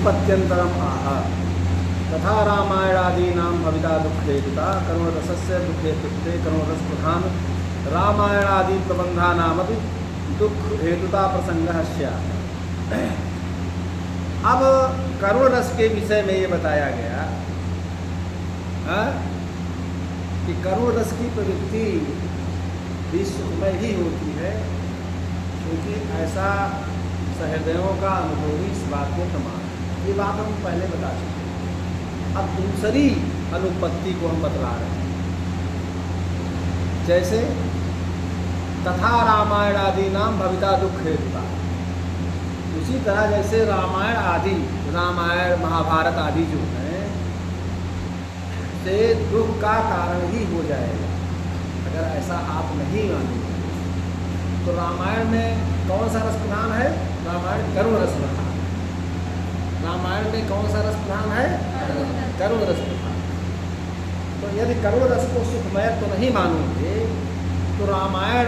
अनुपत्यंतरम आह तथा रामायणादीनां भविता दुःखेतुता करुणरसस्य दुःखेतुत्वे करुणरस प्रधान रामायणादि प्रबंधानामपि दुख हेतुता प्रसंगः स्यात्। अब करुण रस के विषय में ये बताया गया कि करुण रस की प्रवृत्ति भी सुखमय ही होती है, क्योंकि ऐसा सहृदयों का अनुभव ही इस बात के प्रमाण है। ये बात हम पहले बता चुके हैं। अब दूसरी अनुपत्ति को हम बतला रहे हैं। जैसे तथा रामायण आदि नाम भविता दुख हेतुता, उसी तरह जैसे रामायण आदि, रामायण महाभारत आदि जो हैं से दुख का कारण ही हो जाएगा। अगर ऐसा आप नहीं मानोगे तो रामायण में कौन सा रस प्रधान है? रामायण करुण रस प्रधान। रामायण में कौन सा रस प्रधान है? करुण रस प्रधान। तो यदि करुण रस को सुखमय तो नहीं मानोगे तो रामायण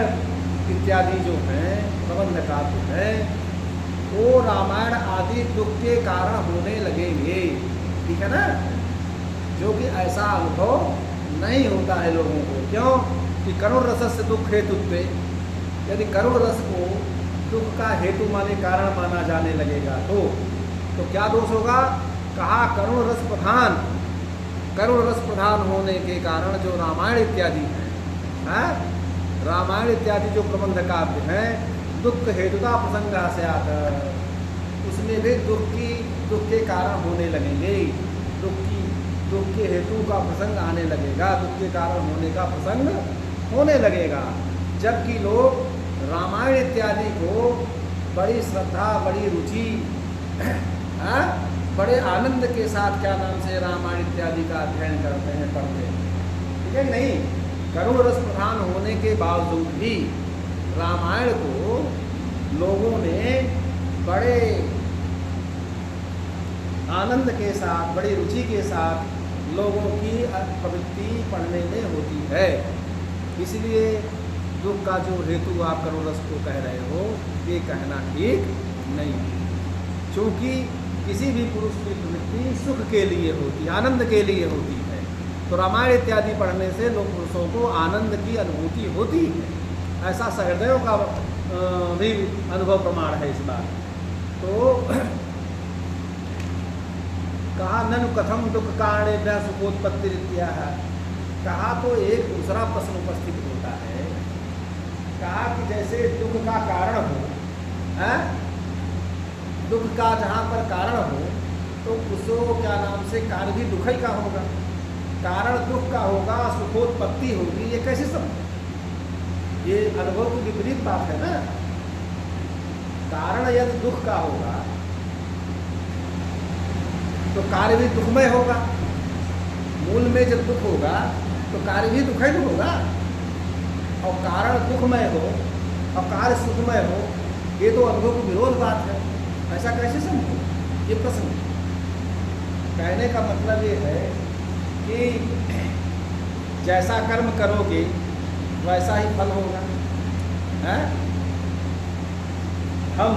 इत्यादि जो हैं प्रबंध काव्य हैं वो रामायण आदि दुख के कारण होने लगेंगे। ठीक है ना? जो कि ऐसा अनुभव नहीं होता है लोगों को। क्यों? कि करुण रस से दुख हेतुत्वे, यदि करुण रस को दुख का हेतु माने कारण माना जाने लगेगा तो क्या दोष होगा? कहा करुण रस प्रधान होने के कारण जो रामायण इत्यादि है, रामायण इत्यादि जो प्रबंध काव्य हैं दुख हेतुता प्रसंग से आता, उसमें भी दुख के कारण होने लगेंगे। दुख के हेतु का प्रसंग आने लगेगा, दुख के कारण होने का प्रसंग होने लगेगा। जबकि लोग रामायण इत्यादि को बड़ी श्रद्धा, बड़ी रुचि, बड़े आनंद के साथ क्या नाम से रामायण इत्यादि का अध्ययन करते हैं, पढ़ते हैं। ठीक है? नहीं, करुण रस प्रधान होने के बावजूद भी रामायण को लोगों ने बड़े आनंद के साथ, बड़ी रुचि के साथ लोगों की प्रवृत्ति पढ़ने में होती है। इसलिए दुख का जो हेतु आप करुण रस को कह रहे हो ये कहना ठीक नहीं है, क्योंकि किसी भी पुरुष की प्रवृत्ति सुख के लिए होती है, आनंद के लिए होती है। तो रामायण इत्यादि पढ़ने से लोग पुरुषों को आनंद की अनुभूति होती है। ऐसा सहृदयों का भी अनुभव प्रमाण है इस बात। तो कहा ननु कथम दुख कारणेभ्यः सुखोत्पत्ति रीत्या है। कहा तो एक दूसरा प्रश्न उपस्थित होता है। कहा कि जैसे दुख का कारण हो, दुख का जहाँ पर कारण हो तो उसको क्या नाम से कार्य भी दुख ही का होगा। कारण दुख का होगा, सुखोत्पत्ति होगी, ये कैसे समझे? ये अनुभव की विपरीत बात है ना। कारण यदि दुख का होगा तो कार्य भी दुखमय होगा। मूल में जब दुख होगा तो कार्य भी दुखमय होगा। और कारण दुखमय हो और कार्य सुखमय हो, ये तो अनुभव की विरोध बात है। ऐसा कैसे समझो? ये प्रश्न कहने का मतलब ये है कि जैसा कर्म करोगे वैसा ही फल होगा। हम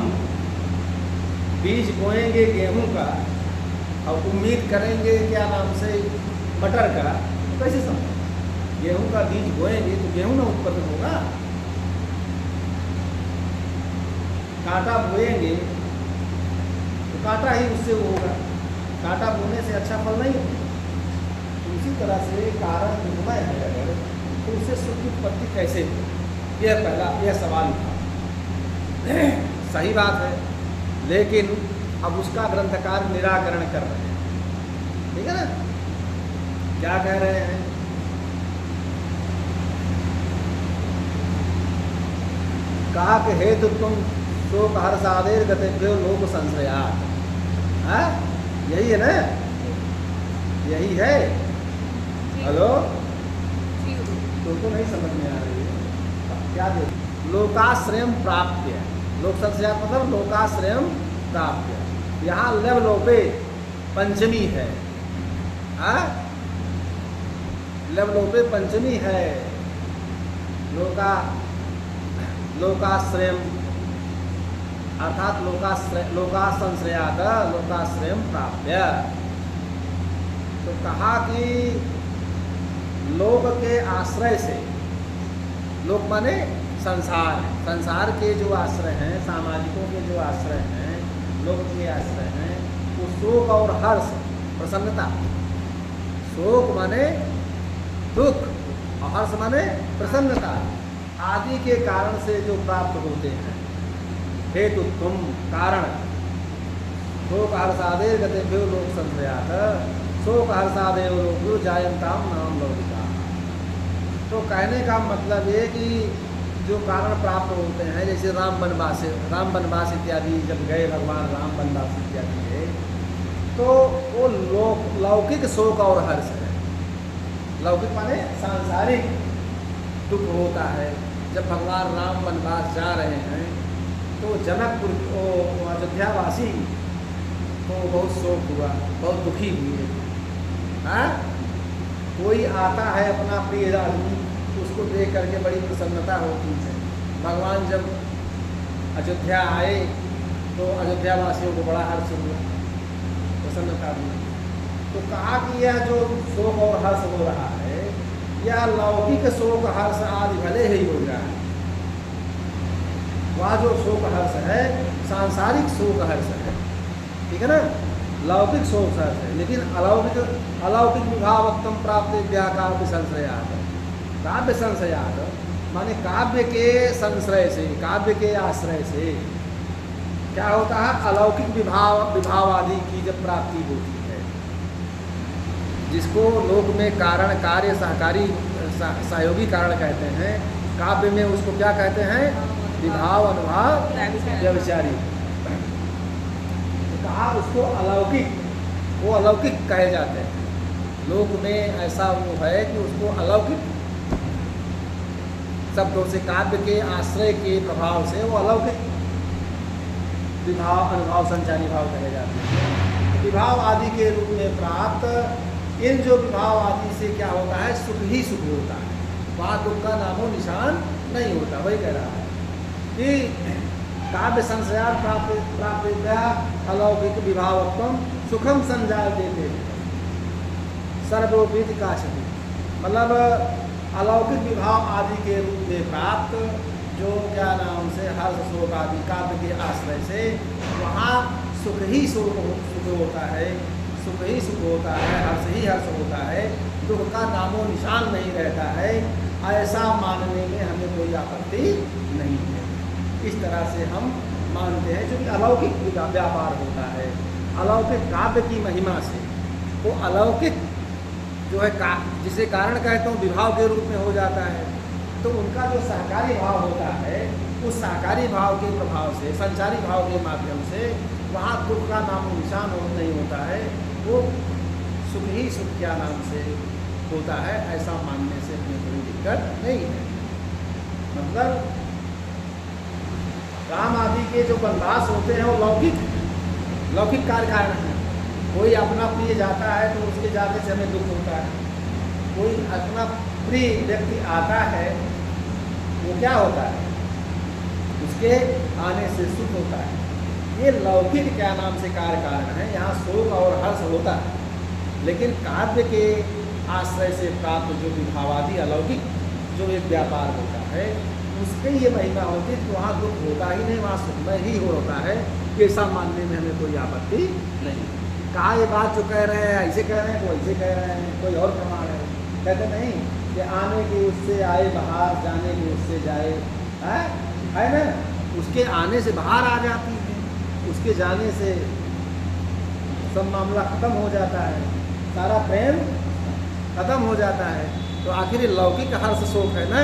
बीज बोएंगे गेहूं का और उम्मीद करेंगे क्या नाम से मटर का, तो कैसे समझो? गेहूं का बीज बोएंगे तो गेहूं ना उत्पन्न होगा। कांटा बोएंगे तो कांटा ही उससे होगा। कांटा बोने से अच्छा फल नहीं होगा। उसी तरह से कारण दुखमय है अगर तो उससे सुख की उत्पत्ति कैसे हो? यह सवाल था। सही बात है, लेकिन अब उसका ग्रंथकार निराकरण कर रहे हैं। ठीक है ना? क्या कह रहे हैं? कहा कि हेतु तुम शोक हर्षादेर गतेभ्यो लोक संशयात्। यही है ना? यही है। हेलो, तो नहीं समझ में आ रही है क्या? दे लोकाश्रयम प्राप्य, लोक संशयात् मतलब लोकाश्रयम प्राप्य। यहाँ लव लोपे पंचमी है। लव लोपे पंचमी है। लोकाश्रयम अर्थात लोकाश्रयात लोकाश्रय प्राप्य। तो कहा कि लोक के आश्रय से, लोक माने संसार, संसार के जो आश्रय हैं, सामाजिकों के जो आश्रय हैं, लोक के आश्रय हैं, वो शोक और हर्ष, प्रसन्नता, शोक माने दुख और हर्ष माने प्रसन्नता आदि के कारण से जो प्राप्त होते हैं। हेतु तुम कारण, शोक हर्षादेव गतेभ्यो लोक संश्रयात, शोक हर्षादेव लोको जायन्ताम नाम लौकिका। तो कहने का मतलब ये कि जो कारण प्राप्त होते हैं, जैसे राम वनवास इत्यादि जब गए भगवान राम वनवास इत्यादि गए, तो वो लौकिक शोक और हर्ष है। लौकिक माने सांसारिक दुख होता है। जब भगवान राम वनवास जा रहे हैं तो जनकपुर अयोध्यावासी को बहुत शोक हुआ, बहुत दुखी हुए। हाँ, कोई आता है अपना प्रिय आदमी, उसको देख करके बड़ी प्रसन्नता होती है। भगवान जब अयोध्या आए तो अयोध्यावासियों को बड़ा हर्ष हुआ, प्रसन्नता हुई। तो कहा कि यह जो शोक और हर्ष हो रहा है, यह लौकिक शोक हर्ष आदि भले ही हो रहा है। वह जो शोक हर्ष है सांसारिक शोक हर्ष है, ठीक है ना, लौकिक शोक हर्ष है। लेकिन अलौकिक विभावत्तम प्राप्त काव्य संश्रयात, काव्य संश्रयात माने काव्य के संश्रय से, काव्य के आश्रय से क्या होता है, अलौकिक विभाव आदि की जब प्राप्ति होती है, जिसको लोक में कारण कार्य सहकारी सहयोगी कारण कहते हैं, काव्य में उसको क्या कहते हैं, विभाव अनुभाव व्यभिचारी। कहा उसको अलौकिक, वो अलौकिक कहे जाते हैं। लोक में ऐसा वो है कि उसको अलौकिक शब्दों से, काव्य के आश्रय के प्रभाव से वो अलौकिक विभाव अनुभाव संचारी भाव कहे जाते हैं। विभाव आदि के रूप में प्राप्त इन जो विभाव आदि से क्या होता है, सुख ही सुख होता है, वहाँ दुख का नामो निशान नहीं होता। वही कह रहा है कि काव्य संश्रयात प्राप्त अलौकिक विभावत्वम सुखम संजाल देते सर्वोपीति काशति। मतलब अलौकिक विभाव आदि के रूप में प्राप्त जो क्या नाम से हर्ष शोक आदि काव्य के आश्रय से, वहाँ सुख ही सुख होता है, सुख ही सुख होता है, हर्ष ही हर्ष होता है, दुख का नामो निशान नहीं रहता है। ऐसा मानने में हमें कोई आपत्ति नहीं है। इस तरह से हम मानते हैं, क्योंकि अलौकिक व्यापार होता है। अलौकिक काव्य की महिमा से वो अलौकिक जो है जिसे कारण कहते हैं विभाव के रूप में हो जाता है। तो उनका जो सहकारी भाव होता है, उस सहकारी भाव के प्रभाव से, संचारी भाव के माध्यम से वहाँ दुख का नाम निशान नहीं होता है, वो सुख ही सुख क्या नाम से होता है। ऐसा मानने से हमें कोई दिक्कत नहीं है। मतलब राम आदि के जो वनवास होते हैं वो लौकिक कार्य कारण है। कोई अपना प्रिय जाता है तो उसके जाने से हमें दुख होता है। कोई अपना प्रिय व्यक्ति आता है, वो क्या होता है, उसके आने से सुख होता है। ये लौकिक क्या नाम से कार्य कारण है, यहाँ शोक और हर्ष होता है। लेकिन काव्य के आश्रय से प्राप्त जो विभावादि अलौकिक जो एक व्यापार होता है, उसके ये महिमा होती है कि वहाँ दुख होता ही नहीं, वहाँ सुखमय ही होता है। ऐसा मानने में हमें कोई आपत्ति नहीं। कहा ये बात जो कह रहे हैं ऐसे कह रहे हैं, कोई ऐसे कह रहे हैं, कोई और प्रमाण है। कहते नहीं कि आने की उससे आए बाहर, जाने की उससे जाए, है ना, उसके आने से बाहर आ जाती है, उसके जाने से सब मामला खत्म हो जाता है, सारा प्रेम खत्म हो जाता है। तो आखिर लौकिक हर्ष शोक है ना,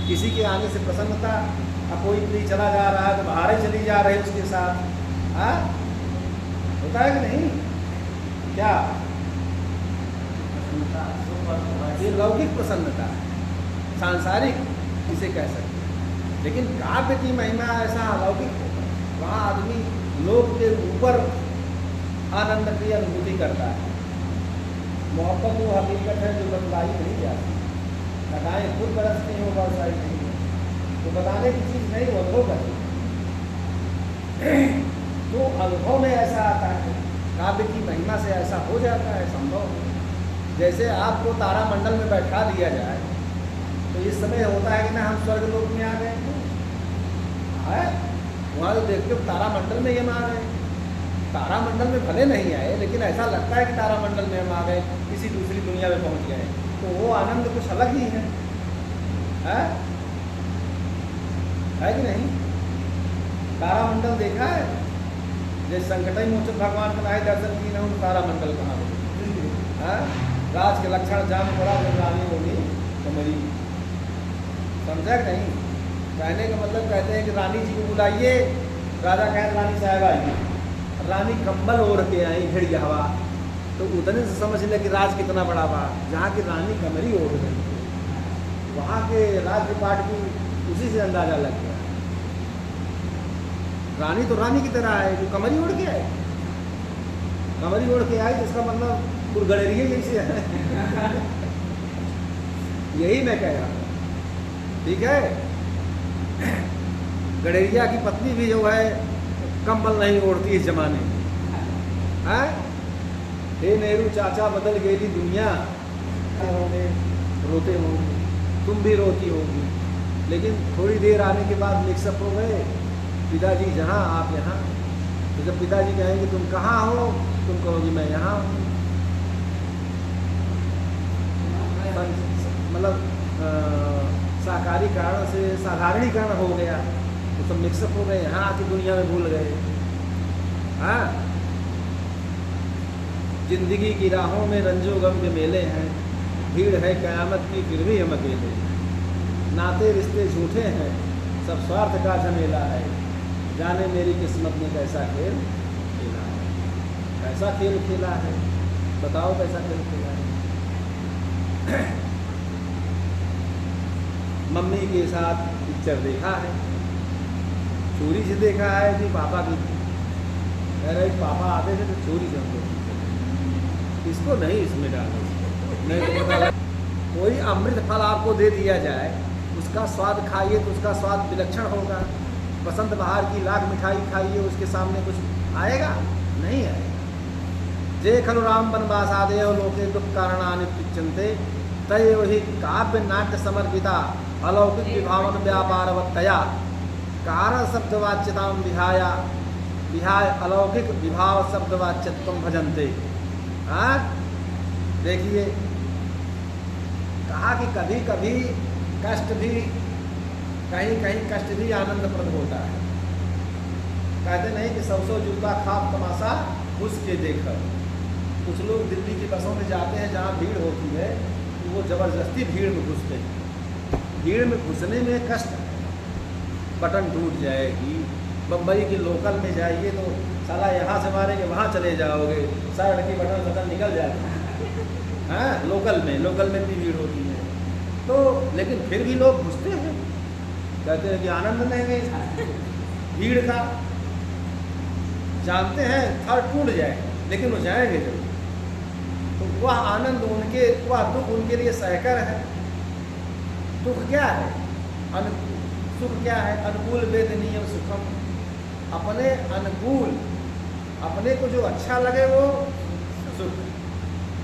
किसी के आने से प्रसन्नता। अब कोई प्रिय चला जा रहा है तो बाहर ही चली जा रही है उसके साथ, हाँ होता है कि नहीं, क्या ये लौकिक प्रसन्नता है, सांसारिक इसे कह सकते हैं। लेकिन काव्य की महिमा ऐसा अलौकिक होता है, वहाँ आदमी लोक के ऊपर आनंद की अनुभूति करता है। मोहब्बत वो हकीकत है जो बतलाई नहीं जाती, लगाएं खुद बरसती हो बरसाई नहीं है, तो बताने की चीज़ नहीं, वो लोग है। तो अनुभव में ऐसा आता है, काव्य की महिमा से ऐसा हो जाता है संभव। जैसे आपको तारामंडल में बैठा दिया जाए तो इस समय होता है कि ना हम स्वर्ग लोक में आ गए है, वहाँ तो देखते हो तारामंडल में हम आ गए। तारामंडल में भले नहीं आए लेकिन ऐसा लगता है कि तारामंडल में हम आ गए, किसी दूसरी दुनिया में पहुँच गए। तो वो आनंद कुछ अलग ही है कि नहीं? तारामंडल देखा है? जैसे संकटई मोचन भगवान का नाय दर्शन की ना उन तारामंडल कहाँ है? राज के लक्षण जान पड़ा जब रानी होगी कमरी, समझा कि नहीं? कहने का मतलब कहते हैं कि रानी जी को बुलाइए, राजा कहे रानी साहब आइए, रानी कंबल ओढ़ के आई भिड़ हवा, तो उतने से समझ ले कि राज कितना बड़ा बा। जहाँ की रानी कमरी ओढ़ गई वहाँ के राजपाट की उसी से अंदाजा लग गया। रानी तो रानी की तरह है, जो कमरी ओढ़ के आए, कमरी ओढ़ के आई जिसका मतलब गुड़गड़ेरिए जैसे है यही मैं कह रहा हूँ, ठीक है? गडेरिया की पत्नी भी जो है कंबल नहीं ओढ़ती इस जमाने में, है? हे नेहरू चाचा बदल गई दुनिया, होंगे रोते होंगे, तुम भी रोती होगी, लेकिन थोड़ी देर आने के बाद मिक्सअप हो गए, पिताजी जहाँ आप यहाँ। तो जब पिताजी कहेंगे तुम कहाँ हो, तुम कहोगी मैं यहाँ हूँ। मतलब साकारी कारण से साधारणीकरण हो गया, तो सब मिक्सअप हो गए, यहाँ आके दुनिया में भूल गए। हाँ, जिंदगी की राहों में रंजो गम के मेले हैं, भीड़ है कयामत की फिर भी हम अकेले, नाते रिश्ते झूठे हैं सब स्वार्थ का झमेला है, जाने मेरी किस्मत ने कैसा खेल खेला है। कैसा खेल खेला है बताओ, कैसा खेल खेला है? मम्मी के साथ पिक्चर देखा है, चोरी से देखा है कि पापा की, कह रहे पापा आते थे तो चोरी से हमको, इसको नहीं इसमें डालो, नहीं तो कोई अमृत फल आपको दे दिया जाए, उसका स्वाद खाइए तो उसका स्वाद विलक्षण होगा। बसंत बहार की लाख मिठाई खाइए, उसके सामने कुछ आएगा नहीं आएगा। जे खलु राम वनवास आदे लोके दुख कारणानि तुच्यन्ते, तय वही काव्य नाट्य समर्पिता अलौकिक विभावन व्यापारवत्तया कारण शब्दवाच्यताम विहाया विहाय अलौकिक विभाव शब्दवाच्यत्वम भजन्ते। हाँ देखिए, कहा कि कभी कभी कष्ट भी, कहीं कहीं कष्ट भी आनंदप्रद होता है। कहते नहीं कि सौ जूता खाप तमाशा घुस के देखा। कुछ लोग दिल्ली की बसों में जाते हैं जहाँ भीड़ होती है, तो वो ज़बरदस्ती भीड़ में घुसते हैं। भीड़ में घुसने में कष्ट है, बटन टूट जाएगी। बम्बई की लोकल में जाइए तो साला यहाँ से मारेंगे वहाँ चले जाओगे, शर्ट की बटन निकल जाता है। हाँ, लोकल में भी भीड़ होती है तो, लेकिन फिर भी लोग घुसते हैं, कहते हैं कि आनंद लेंगे भीड़ का। जानते हैं थर टूट जाए लेकिन वो जाएंगे जरूर। तो वह आनंद उनके, वह दुख उनके लिए सहकर है। दुख क्या है? सुख क्या है? अनुकूल वेद नियम सुखम। अपने अनुकूल, अपने को जो अच्छा लगे वो सुख,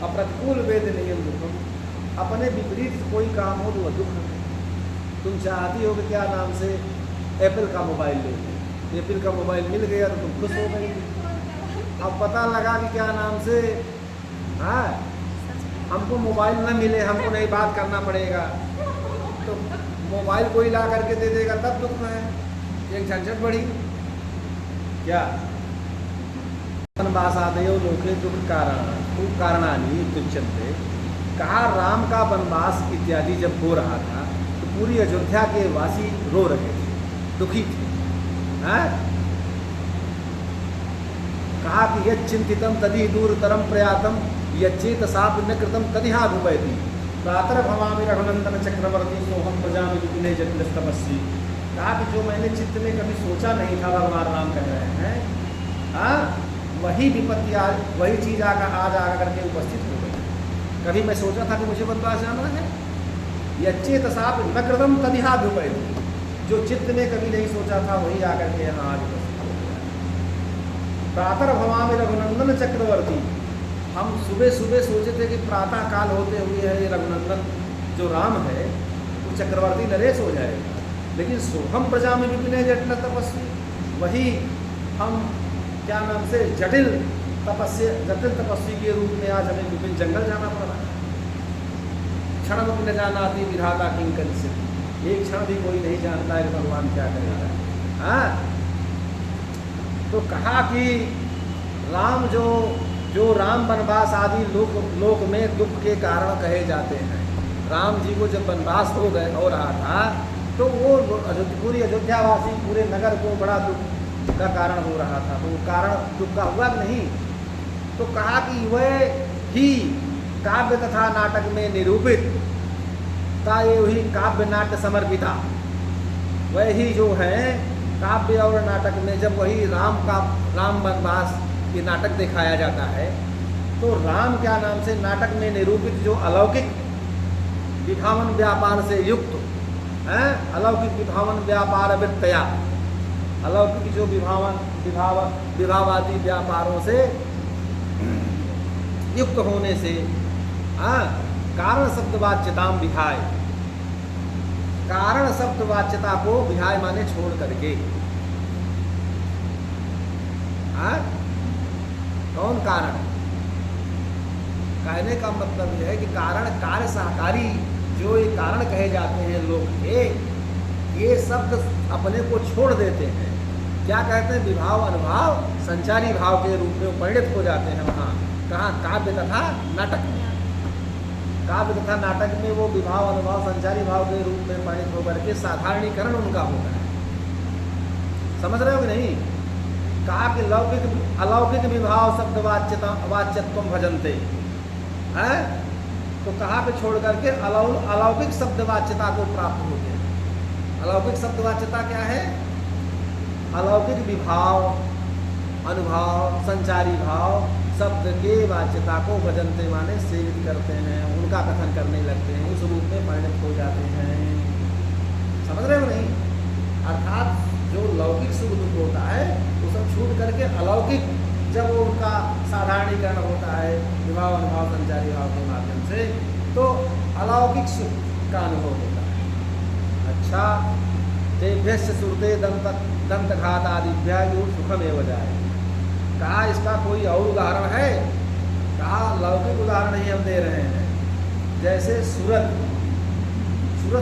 अप्रतिकूल वेद नियम दुखम। अपने विपरीत कोई काम हो तो वह दुख है। तुम चाहती हो कि क्या नाम से एप्पल का मोबाइल ले, एप्पल का मोबाइल मिल गया तो तुम खुश हो गई। अब पता लगा कि क्या नाम से, हाँ हमको मोबाइल ना मिले, हमको नहीं बात करना पड़ेगा, तो मोबाइल कोई ला करके दे देगा तब दुख में है। एक झंझट बढ़ी क्या? वनवासादयो लोके दुख कारणानि तुच्यन्ते। कहा राम का वनवास इत्यादि जब हो रहा था तो पूरी अयोध्या के वासी रो रहे थे, दुखी थे। हाँ? कहा कि यत् चिंतितम तदि दूरतरम प्रयातम यच्चेतसाप न कृतम तदिहा भूपैति प्रातर भवामि रघुनंदन चक्रवर्ती सोहम प्रजामि विपिने जटिल तपस्वी। कहा कि जो मैंने चित्त में कभी सोचा नहीं था, भगवान राम कह रहे हैं, हाँ वही विपत्ति आज, वही चीज़ आज आकर करके उपस्थित हो गई। कभी मैं सोचा था कि मुझे वनवास जाना है, यच्चेतसाप न कृतम तदिहा भूपैति। जो चित्त में कभी नहीं सोचा था वही आकर के यहाँ आज उपस्थित हो गया। प्रातः भवामि रघुनंदन चक्रवर्ती। हम सुबह सुबह सोचे थे कि प्रातः काल होते हुए है ये रघुनंदन जो राम है वो चक्रवर्ती नरेश हो जाएगा, लेकिन सोहम प्रजा में विपिन जटिल तपस्वी, वही हम क्या नाम से जटिल तपस्वी के रूप में आज हमें विपिन जंगल जाना पड़ रहा है। क्षण भी न जानाति विधाता किंकन से, एक क्षण भी कोई नहीं जानता है भगवान क्या करेगा। हाँ, तो कहा कि राम जो राम वनवास आदि लोक में दुख के कारण कहे जाते हैं, राम जी को जब वनवास हो रहा था तो वो पूरी अयोध्यावासी पूरे नगर को बड़ा दुख का कारण हो रहा था, तो वो कारण दुख का हुआ नहीं। तो कहा कि वह ही काव्य तथा नाटक में निरूपित ता ये वही काव्य नाट्य समर्पिता, वह ही जो है काव्य और नाटक में जब वही राम वनवास ये नाटक दिखाया जाता है तो राम क्या नाम से नाटक में निरूपित जो अलौकिक विभावन व्यापार से युक्त है, अलौकिक विभावन व्यापार वृत्तया, अलौकिक जो विभावादी व्यापारों से युक्त होने से कारण शब्दवाच्यताम विहाय, कारण शब्दवाच्यता को विहाय माने छोड़ करके। कौन कारण? कहने का मतलब यह है कि कारण कार्य सहकारी जो ये कारण कहे जाते हैं लोग के, ये शब्द अपने को छोड़ देते हैं। क्या कहते हैं? विभाव अनुभाव संचारी भाव के रूप में परिणित हो जाते हैं। वहाँ कहाँ? काव्य तथा नाटक में। काव्य तथा नाटक में वो विभाव अनुभाव संचारी भाव के रूप में परिणित होकर के साधारणीकरण उनका होता है। समझ रहे हो कि नहीं? कहा कि अलौकिक विभाव शब्द वाच्यत्व भजनते है, तो कहा कि छोड़ करके अलौकिक शब्द वाच्यता को प्राप्त होते हैं। अलौकिक शब्द वाच्यता क्या है? अलौकिक विभाव अनुभाव संचारी भाव शब्द के वाच्यता को भजनते माने सेवित करते हैं, उनका कथन करने लगते हैं, उस रूप में परिणत हो जाते हैं। समझ रहे हो नहीं? अर्थात जो लौकिक सुख दुख होता है वो सब छूट करके अलौकिक जब वो उनका साधारणीकरण होता है विभाव अनुभाव संचारी भाव के माध्यम से, तो अलौकिक सुख का अनुभव होता है। अच्छा, तेभ्यस्य सुरते दंतघात आदिभ्या सुखमेव जाए। कहा इसका कोई और उदाहरण है? कहा लौकिक उदाहरण ही हम दे रहे हैं। जैसे सूरत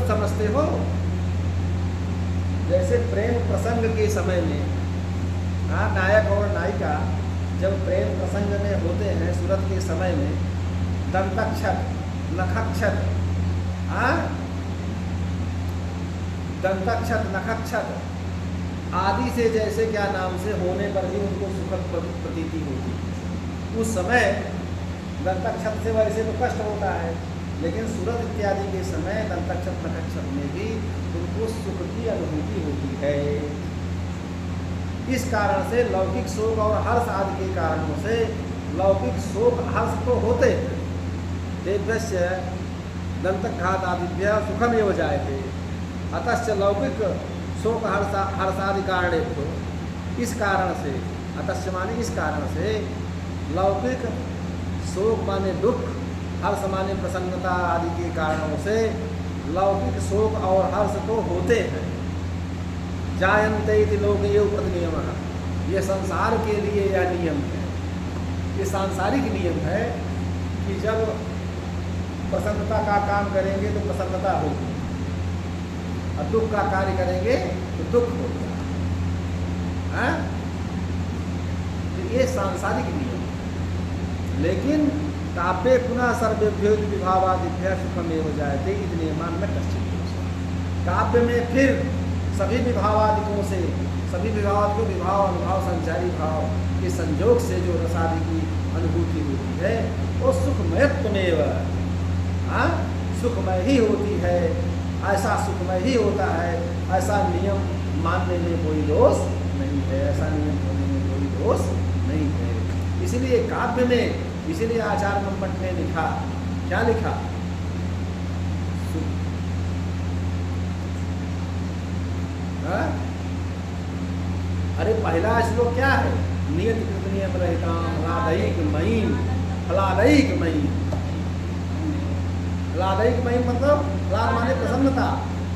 समझते हो? जैसे प्रेम प्रसंग के समय में नायक और नायिका जब प्रेम प्रसंग में होते हैं सूरत के समय में, दंतक्षत नखक्षत दंतक्षत नखक्षत आदि से जैसे क्या नाम से होने पर भी उनको सुखद प्रतीति होती है। उस समय दंतक्षत से वैसे तो कष्ट होता है, लेकिन सूरत इत्यादि के समय दंतक्षत नखक्षत में भी उनको सुख की अनुभूति होती है। इस कारण से लौकिक शोक और हर्ष आदि के कारणों से लौकिक शोक हर्ष तो होते हैं। देव्यस्य दंतघात आदिभ्य सुखमेव जायते, अतश्च लौकिक शोक हर्षादि कारणे तो इस कारण से, अतश्च माने इस कारण से, लौकिक शोक माने दुख, हर्ष माने प्रसन्नता आदि के कारणों से लौकिक शोक और हर्ष तो होते हैं। जायन्ते इति लोके उपनियमः, ये संसार के लिए यह नियम है, ये सांसारिक नियम है कि जब प्रसन्नता का काम करेंगे तो प्रसन्नता होगी और दुख का कार्य करेंगे तो दुख होगा। तो ये सांसारिक नियम। लेकिन काव्य पुनः सर्वेभ्यो विभावादिभ्य सुखमेव जायते इतने मान में कश्चित। काव्य में फिर सभी विभावादिकों से, सभी विभावादिकों विभाव अनुभाव संचारी भाव के संयोग से जो रसादि की अनुभूति होती है वो सुखमयत्वमेव, सुखमय ही होती है, ऐसा सुखमय ही होता है। ऐसा नियम मानने में कोई दोष नहीं है, ऐसा नियम होने में कोई दोष नहीं है। इसलिए काव्य में, इसीलिए आचार्य मंपट ने लिखा, क्या लिखा? अरे पहला श्लोक क्या है? नियत कृत नियम रहता ह्लादैक महीम, ह्लादैक महीम। ह्लादैक महीम मतलब ह्लाद माने प्रसन्नता,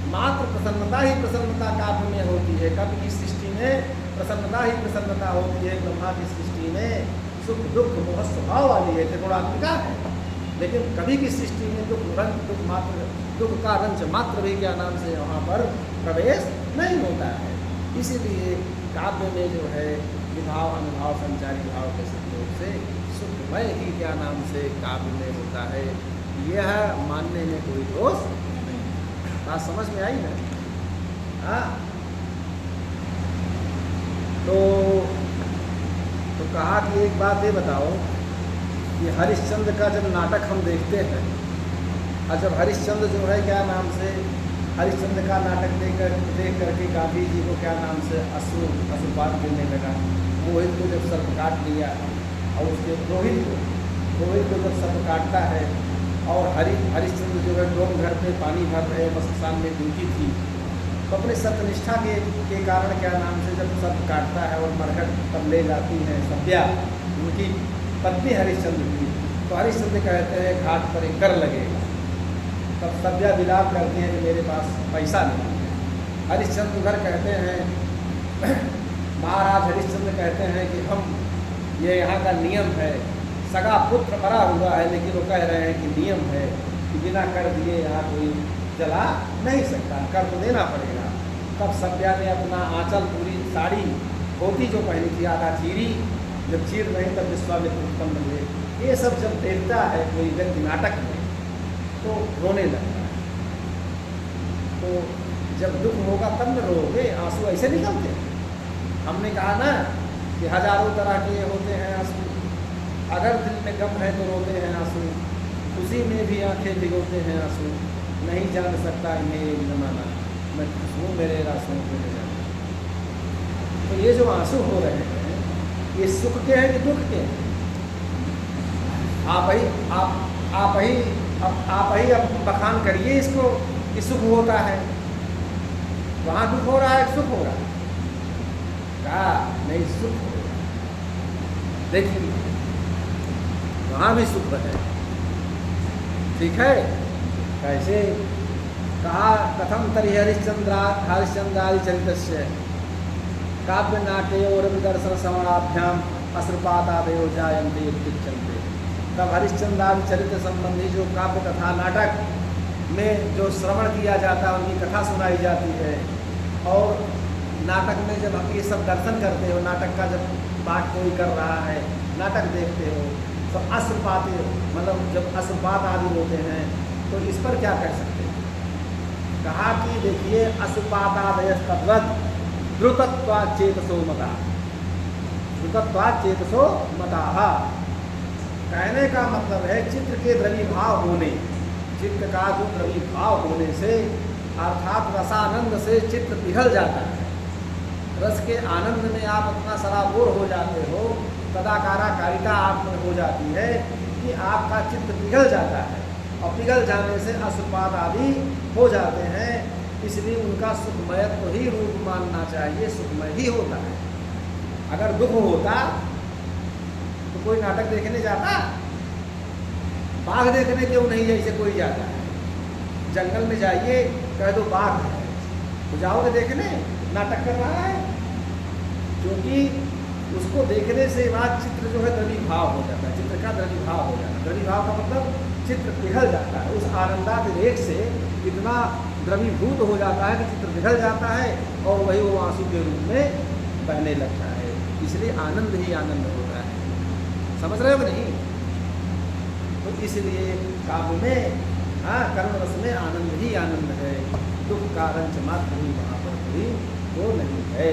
मात्र प्रसन्नता ही प्रसन्नता काव्य में होती है। कवि की सृष्टि में प्रसन्नता ही प्रसन्नता होती है। ब्रह्मा की सृष्टि में सुख दुख मोह स्वभाव वाली है, त्रिगुणात्मिका है। लेकिन कवि की सृष्टि में दुख मात्र, दुख का रंच मात्र भी क्या नाम से वहाँ पर प्रवेश नहीं होता है। इसीलिए काव्य में जो है विभाव अनुभाव संचारी भाव के संयोग से सुखमय ही क्या नाम से काव्य में होता है। यह मानने में कोई दोष नहीं। बात समझ में आई ना? हाँ। तो कहा कि एक बात ये बताओ कि हरिश्चंद्र का जब नाटक हम देखते हैं, और जब हरिश्चंद्र जो है क्या नाम से हरिश्चंद्र का नाटक देख करके गांधी जी को क्या नाम से अश्रुपात गिरने लगा। मोहित को जब सर्प काट लिया और उसके रोहित को जब सर्प काटता है और हरिश्चंद्र जो है डोम घर पे पानी भर रहे मस्तान में डूबी थी, तो अपने सत्यनिष्ठा के कारण क्या नाम से जब सर्प काटता है और मरघट तब ले जाती है सभ्या, उनकी पत्नी हरिश्चंद्र की, तो हरिश्चंद्र कहते हैं घाट पर एक कर लगेगा। तब सभ्या विलाप करती हैं कि मेरे पास पैसा नहीं है। हरिश्चंद्र उधर कहते हैं महाराज हरिश्चंद्र कहते हैं कि हम ये यहाँ का नियम है, सगा पुत्र मरा हुआ है, लेकिन वो कह रहे हैं कि नियम है कि बिना कर दिए यहाँ कोई जला नहीं सकता, कर तो देना पड़ेगा। तब सभ्या ने अपना आंचल पूरी साड़ी धोती जो पहनी थी आधा चीरी, जब चीर नहीं तब विश्वामित्र उत्पन्न हुए। ये सब जब देखता है कोई व्यक्ति नाटक में तो रोने लगता है। तो जब दुख होगा तब न रोगे, आंसू ऐसे निकलते हैं। हमने कहा ना कि हजारों तरह के होते हैं आंसू। अगर दिल में गम है तो रोते हैं आंसू, खुशी में भी आंखें भिगोते हैं आंसू। नहीं जान सकता इन्हें ये जमाना, मैं खुश हूँ मेरे आंसुओं को ले जाना। तो ये जो आंसू हो रहे हैं ये सुख के हैं कि दुख के हैं? आप ही अब बखान करिए इसको कि सुख होता है। वहाँ दुख हो रहा है, सुख हो रहा है? कहा नहीं, सुख हो रहा है। देखिए वहाँ भी सुख है, ठीक है। कैसे? कहा कथम तरी हरिश्चंद्रादि चरितस्य काव्य नाट्य और दर्शन श्रवणाभ्याम अश्रुपातादयो जायन्ते उत्तिष्ठन्ते। तब हरिश्चंद्रादि चरित्र संबंधी जो काव्य कथा नाटक में जो श्रवण किया जाता है, उनकी कथा सुनाई जाती है, और नाटक में जब आप ये सब दर्शन करते हो, नाटक का जब पाठ कोई कर रहा है, नाटक देखते हो, तो अश्रुपात मतलब जब अश्रुपात आदि होते हैं तो इस पर क्या कर सकते हैं? कहा कि देखिए अश्रुपातादय तद्वत् द्रुतत्वात् चेतसो मता, द्रुतत्वात् चेतसो मताः। कहने का मतलब है चित्र के द्रवीभाव होने, चित्त का जो द्रवीभाव होने से अर्थात रसानंद से चित्त पिघल जाता है। रस के आनंद में आप इतना सराबोर हो जाते हो, तदाकाराकारिता आप में हो जाती है कि आपका चित्त पिघल जाता है, और पिघल जाने से अश्रुपात आदि हो जाते हैं। इसलिए उनका सुखमयत्व ही रूप मानना चाहिए, सुखमय ही होता है। अगर दुख होता तो कोई नाटक देखने जाता? बाघ देखने क्यों नहीं जैसे कोई जाता है? जंगल में जाइए, कह दो बाघ है, तो जाओगे देखने? नाटक कर रहा है, क्योंकि उसको देखने से बाद चित्र जो है द्रवीभाव हो जाता है, चित्र का द्रवीभाव हो जाता है। द्रवीभाव का मतलब चित्र पिघल जाता है, उस आनंदात रेख से इतना द्रवीभूत हो जाता है कि चित्र पिघल जाता है और वही वो आंसू के रूप में बहने लगता है। इसलिए आनंद ही आनंद होता है। समझ रहे हो नहीं? तो इसलिए काव्य में कर्म रस में आनंद ही आनंद है, दुख का रंच मात्र ही वहाँ पर कोई वो नहीं है।